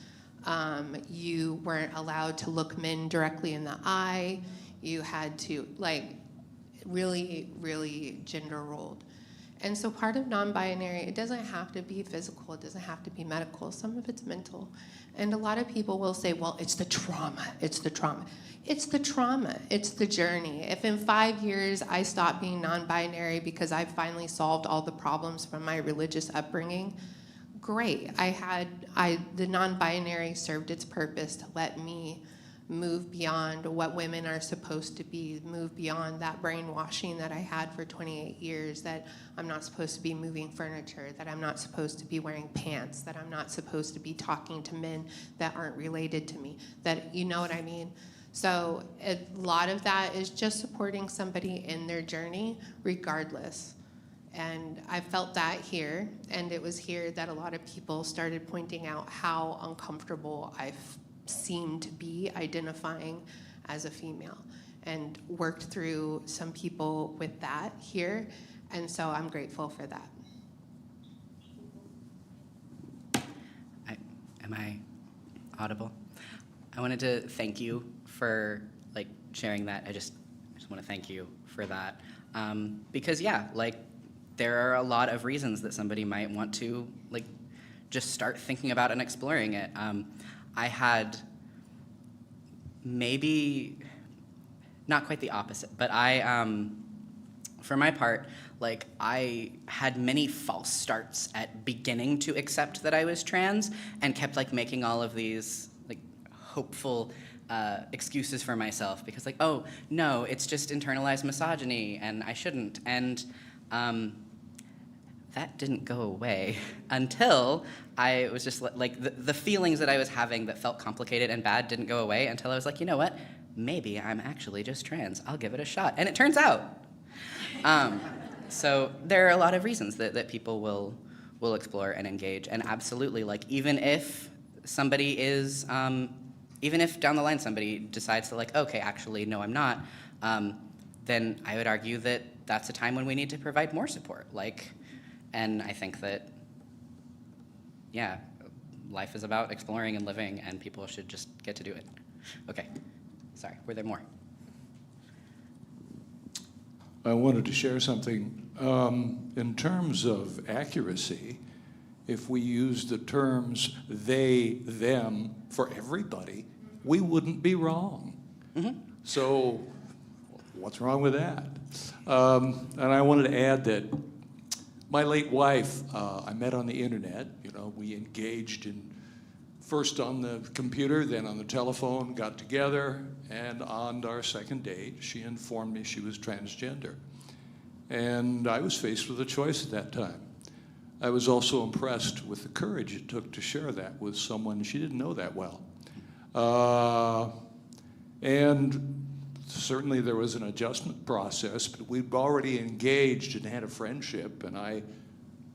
You weren't allowed to look men directly in the eye. You had to, really, really gender rolled. And so part of non-binary, it doesn't have to be physical, it doesn't have to be medical, some of it's mental. And a lot of people will say, well, it's the trauma, it's the trauma. It's the trauma, it's the journey. If in 5 years I stop being non-binary because I finally solved all the problems from my religious upbringing, great. The non-binary served its purpose to let me move beyond what women are supposed to be, move beyond that brainwashing that I had for 28 years, that I'm not supposed to be moving furniture, that I'm not supposed to be wearing pants, that I'm not supposed to be talking to men that aren't related to me, that, you know what I mean? So a lot of that is just supporting somebody in their journey regardless. And I felt that here, and it was here that a lot of people started pointing out how uncomfortable I seemed to be identifying as a female, and worked through some people with that here, and so I'm grateful for that. Am I audible? I wanted to thank you for sharing that. just want to thank you for that. Because yeah, like there are a lot of reasons that somebody might want to like just start thinking about and exploring it. I had maybe not quite the opposite, but for my part, like I had many false starts at beginning to accept that I was trans and kept like making all of these like hopeful excuses for myself because like, oh no, it's just internalized misogyny and I shouldn't. And that didn't go away until I was just like, the feelings that I was having that felt complicated and bad didn't go away until I was like, you know what? Maybe I'm actually just trans. I'll give it a shot. And it turns out. So there are a lot of reasons that people will explore and engage. And absolutely, like even if somebody is, even if down the line somebody decides to like, okay, actually, no, I'm not, then I would argue that that's a time when we need to provide more support. Like, and I think that, yeah, life is about exploring and living, and people should just get to do it. Okay, sorry, were there more? I wanted to share something. In terms of accuracy, if we use the terms they, them for everybody, we wouldn't be wrong. Mm-hmm. So what's wrong with that? And I wanted to add that my late wife, I met on the internet. You know, we engaged in first on the computer, then on the telephone, got together, and on our second date, she informed me she was transgender. And I was faced with a choice at that time. I was also impressed with the courage it took to share that with someone she didn't know that well. And certainly there was an adjustment process, but we'd already engaged and had a friendship, and I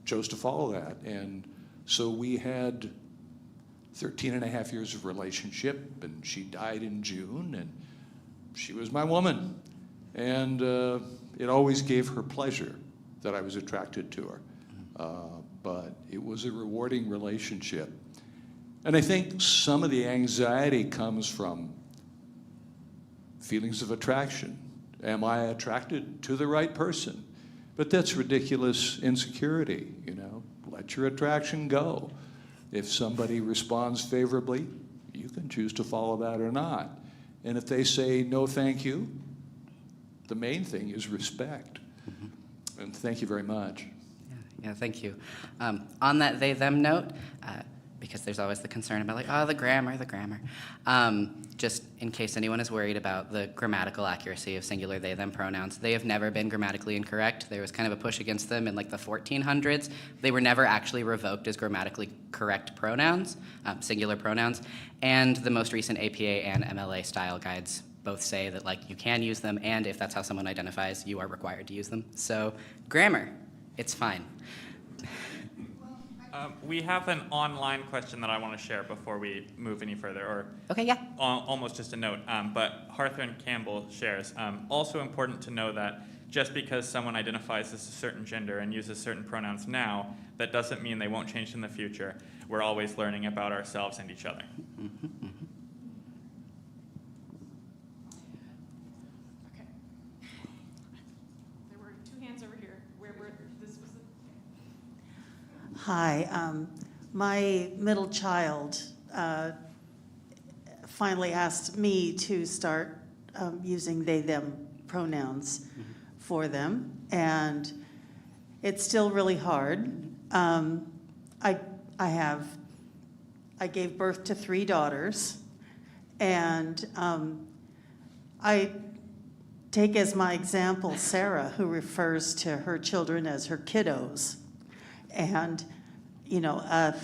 chose to follow that. And so we had 13 and a half years of relationship, and she died in June, and she was my woman. And it always gave her pleasure that I was attracted to her. But it was a rewarding relationship. And I think some of the anxiety comes from feelings of attraction. Am I attracted to the right person? But that's ridiculous insecurity, you know. Let your attraction go. If somebody responds favorably, you can choose to follow that or not. And if they say no thank you, the main thing is respect. Mm-hmm. And thank you very much. Yeah, thank you. On that they, them note, because there's always the concern about like, oh, the grammar. Just in case anyone is worried about the grammatical accuracy of singular they, them pronouns, they have never been grammatically incorrect. There was kind of a push against them in like the 1400s. They were never actually revoked as grammatically correct pronouns, singular pronouns. And the most recent APA and MLA style guides both say that like you can use them, and if that's how someone identifies, you are required to use them. So grammar, it's fine. We have an online question that I want to share before we move any further, or Okay, yeah. Almost just a note. But Harthren Campbell shares, also important to know that just because someone identifies as a certain gender and uses certain pronouns now, that doesn't mean they won't change in the future. We're always learning about ourselves and each other. Mm-hmm, mm-hmm. Okay. There were two hands over here. Where this was the... Hi, my middle child finally asked me to start using they, them pronouns for them, and it's still really hard. I gave birth to 3 daughters, and I take as my example Sara, who refers to her children as her kiddos. And, you know, a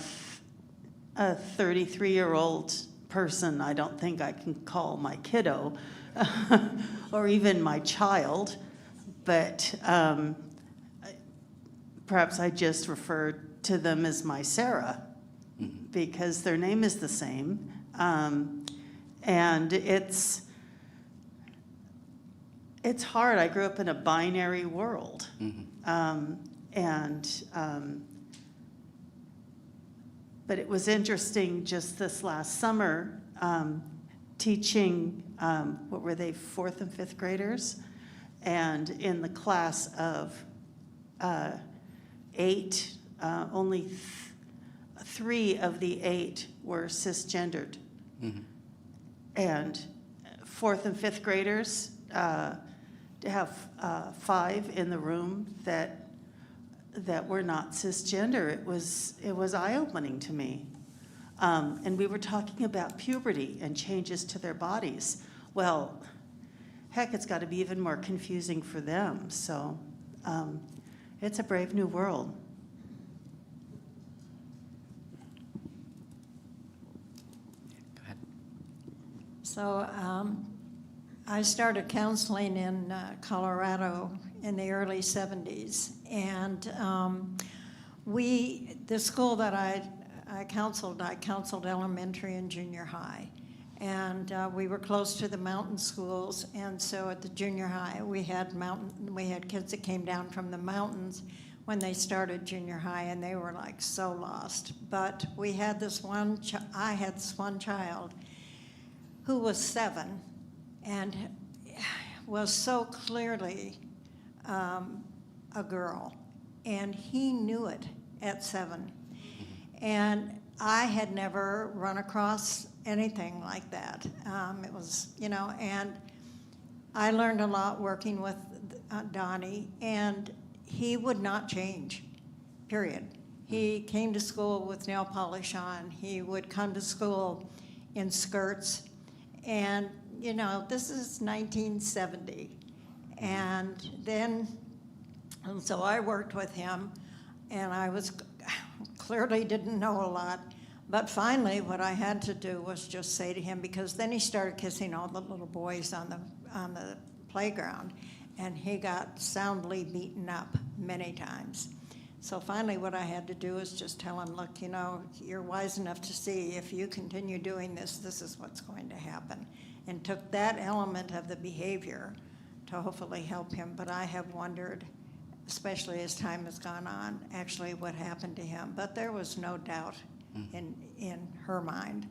33-year-old person, I don't think I can call my kiddo or even my child, but perhaps I just refer to them as my Sara because their name is the same. And it's hard. I grew up in a binary world. But it was interesting just this last summer teaching, what were they, 4th and 5th graders, And in the class of 8, only 3 of the 8 were cisgendered. Mhm. And 4th and 5th graders, to have 5 in the room that were not cisgender, it was eye-opening to me. And we were talking about puberty and changes to their bodies. Well, heck, it's got to be even more confusing for them. So it's a brave new world. Go ahead. So I started counseling in Colorado in the early 70s. And the school that I counseled elementary and junior high. And we were close to the mountain schools. And so at the junior high, we had kids that came down from the mountains when they started junior high, and they were like so lost. But we had I had this one child who was 7 and was so clearly a girl, and he knew it at 7. And I had never run across anything like that. It was, and I learned a lot working with Donnie, and he would not change, period. He came to school with nail polish on. He would come to school in skirts. And, this is 1970. And so I worked with him, and I clearly didn't know a lot. But finally, what I had to do was just say to him, because then he started kissing all the little boys on the playground, and he got soundly beaten up many times. So finally, what I had to do was just tell him, look, you're wise enough to see if you continue doing this, this is what's going to happen. And took that element of the behavior to hopefully help him. But I have wondered, especially as time has gone on, actually what happened to him. But there was no doubt in her mind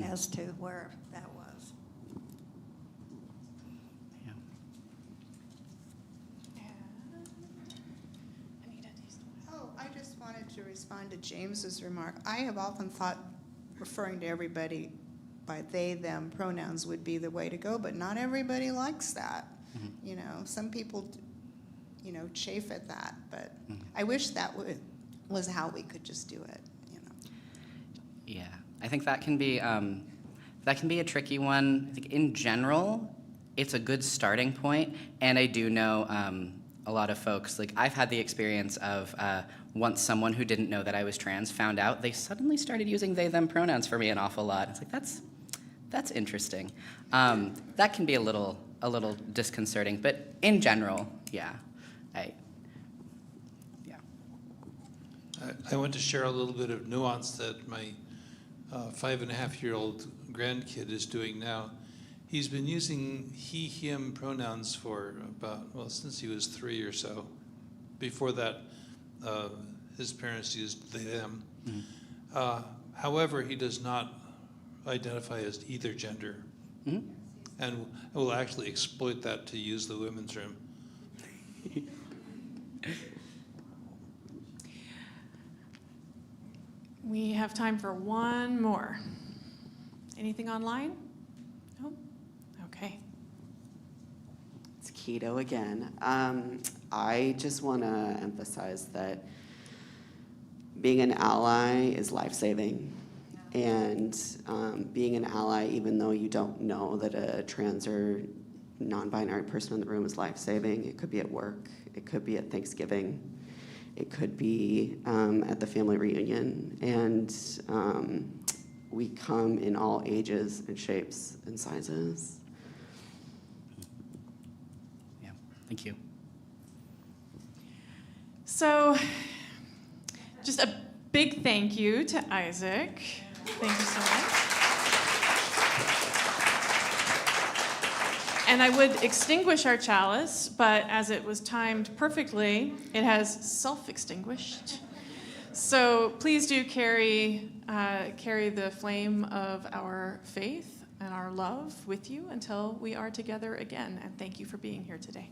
as to where that was. Yeah. Oh, I just wanted to respond to James's remark. I have often thought referring to everybody by they, them pronouns would be the way to go, but not everybody likes that. Some people, chafe at that, but I wish that was how we could just do it. Yeah, I think that can be a tricky one. I think in general, it's a good starting point, and I do know a lot of folks. Like I've had the experience of once someone who didn't know that I was trans found out, they suddenly started using they them pronouns for me an awful lot. It's like that's interesting. That can be a little disconcerting, but in general, yeah, I want to share a little bit of nuance that my 5.5-year-old grandkid is doing now. He's been using he, him pronouns for since he was 3 or so. Before that, his parents used they, them. Mm-hmm. However, he does not identify as either gender. Mm-hmm. And will actually exploit that to use the women's room. We have time for one more. Anything online? No? Okay. It's keto again. I just want to emphasize that being an ally is life-saving. And being an ally, even though you don't know that a trans or non-binary person in the room is life-saving, it could be at work, it could be at Thanksgiving, it could be at the family reunion. And we come in all ages and shapes and sizes. Yeah, thank you. So, just a big thank you to Isaac. Thank you so much. And I would extinguish our chalice, but as it was timed perfectly, it has self-extinguished. So please do carry the flame of our faith and our love with you until we are together again. And thank you for being here today.